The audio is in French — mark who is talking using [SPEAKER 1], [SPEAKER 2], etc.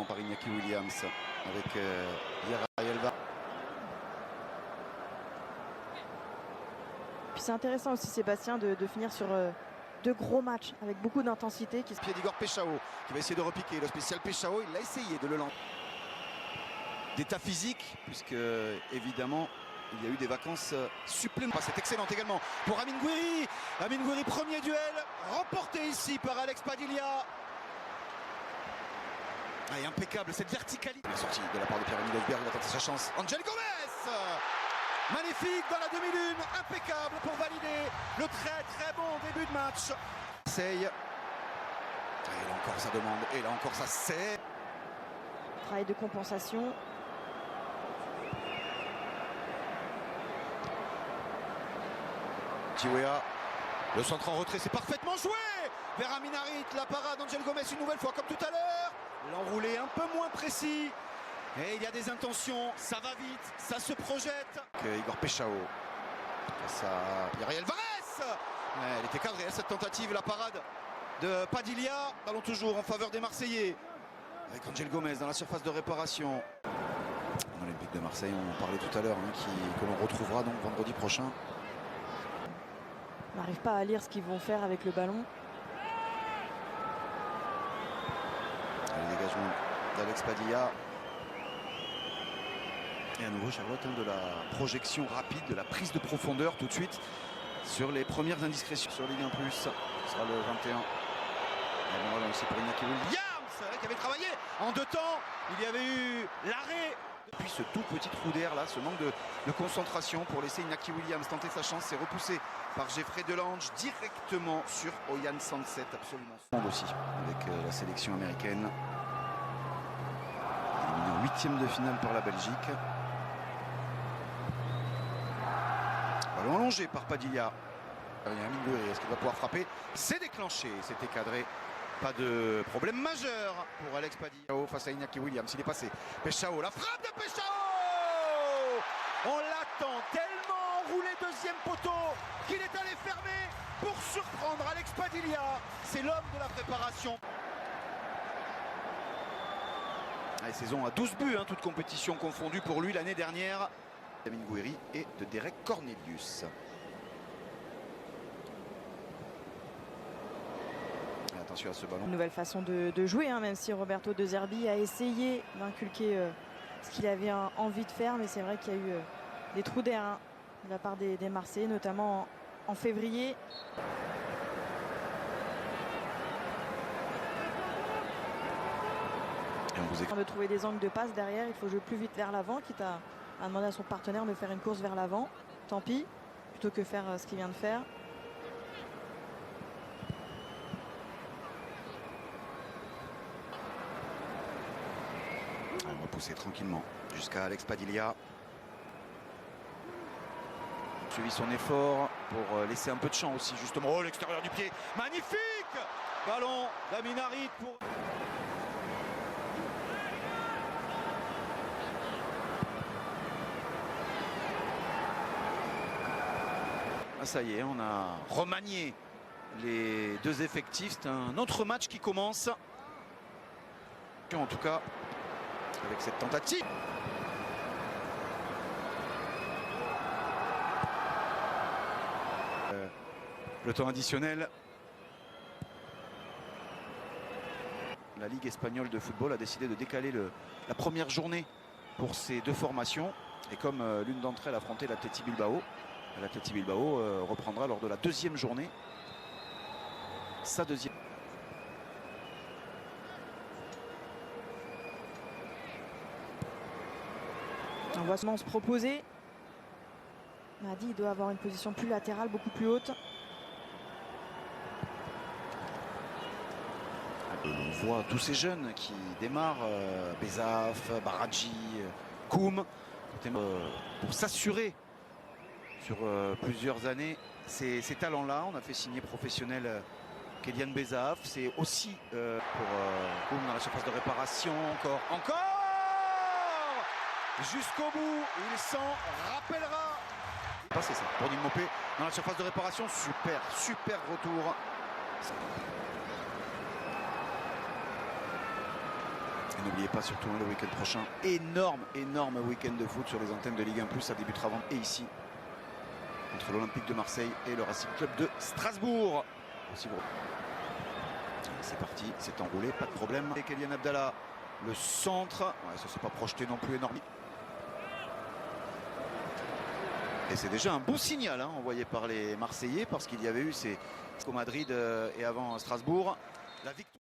[SPEAKER 1] également par Iñaki Williams avec Yerra.
[SPEAKER 2] Puis c'est intéressant aussi, Sébastien, de finir sur deux gros matchs avec beaucoup d'intensité.
[SPEAKER 1] Pied d'Igor Pechao qui va essayer de repiquer. Le spécial Pechao, il a essayé de le lancer. D'état physique, puisque évidemment il y a eu des vacances supplémentaires. C'est excellent également pour Amine Gouiri. Amine Gouiri, premier duel remporté ici par Alex Padilla. Et impeccable cette verticalité. La sortie de la part de Pierre-Emile Hofberg, il va tenter sa chance. Angel Gomez, magnifique dans la demi-lune, impeccable pour valider le très bon début de match. Marseille. Et là encore ça demande, et là encore ça c'est.
[SPEAKER 2] Travail de compensation.
[SPEAKER 1] Tiwea, le centre en retrait, c'est parfaitement joué vers Amin Harit, la parade d'Angel Gomez une nouvelle fois comme tout à l'heure. L'enroulé un peu moins précis. Et il y a des intentions, ça va vite, ça se projette. Igor Pechao, face à Yariel Varese. Elle était cadrée cette tentative, la parade de Padilla. Ballon toujours en faveur des Marseillais. Avec Angel Gomez dans la surface de réparation. Olympique de Marseille, on parlait tout à l'heure, que l'on retrouvera donc vendredi prochain.
[SPEAKER 2] On n'arrive pas à lire ce qu'ils vont faire avec le ballon.
[SPEAKER 1] Le dégagement d'Alex Padilla. Et à nouveau Charlotte, de la projection rapide, de la prise de profondeur tout de suite sur les premières indiscrétions sur Ligue 1+. Ce sera le 21. Et bon, voilà aussi pour Iñaki Williams qui avait travaillé en 2 temps. Il y avait eu l'arrêt. Puis ce tout petit trou d'air là, ce manque de concentration pour laisser Iñaki Williams tenter sa chance. C'est repoussé par Jeffrey Delange directement sur Oyan Sanset, absolument. Aussi avec la sélection américaine. Éliminé en 8e de finale par la Belgique. Ballon allongé par Padilla. Est-ce qu'il va pouvoir frapper? C'est déclenché, c'était cadré. Pas de problème majeur pour Alex Padilla face à Iñaki Williams. Il est passé. Pechao, la frappe de Pechao! On l'attend tellement enroulé deuxième poteau qu'il est allé fermer pour surprendre Alex Padilla. C'est l'homme de la préparation. La saison à 12 buts, toutes compétitions confondues pour lui l'année dernière. Amine Gouiri et de Derek Cornelius. Attention à ce ballon.
[SPEAKER 2] Une nouvelle façon de jouer, même si Roberto De Zerbi a essayé d'inculquer ce qu'il avait envie de faire. Mais c'est vrai qu'il y a eu des trous d'air de la part des Marseillais, notamment en février. De trouver des angles de passe derrière, il faut jouer plus vite vers l'avant, quitte à demander à son partenaire de faire une course vers l'avant. Tant pis, plutôt que faire ce qu'il vient de faire.
[SPEAKER 1] On va pousser tranquillement jusqu'à Alex Padilla. Suivi son effort pour laisser un peu de champ aussi justement. Oh, l'extérieur du pied, magnifique ballon d'Amin Harit pour... Ah, ça y est, on a remanié les deux effectifs. C'est un autre match qui commence. En tout cas, avec cette tentative. Le temps additionnel. La Ligue espagnole de football a décidé de décaler la première journée pour ces deux formations. Et comme l'une d'entre elles affrontait l'Athletic Bilbao, l'Athletic Bilbao reprendra lors de la deuxième journée sa deuxième.
[SPEAKER 2] On voit se proposer. Madi, il doit avoir une position plus latérale, beaucoup plus haute.
[SPEAKER 1] On voit tous ces jeunes qui démarrent, Bezaf, Baradji, Koum, pour s'assurer sur plusieurs années ces talents-là. On a fait signer professionnel Kélian Bezaf. C'est aussi pour Koum dans la surface de réparation. Encore jusqu'au bout, il s'en rappellera. C'est ça, pour Digne Mopé dans la surface de réparation. Super retour. Et n'oubliez pas surtout le week-end prochain, énorme week-end de foot sur les antennes de Ligue 1+, ça débutera avant et ici, entre l'Olympique de Marseille et le Racing Club de Strasbourg. C'est parti, c'est enroulé, pas de problème. Et Kylian Abdallah, le centre, ouais, ça ne s'est pas projeté non plus énorme. Et c'est déjà un beau signal envoyé par les Marseillais, parce qu'il y avait eu ces au Madrid et avant Strasbourg. La victoire.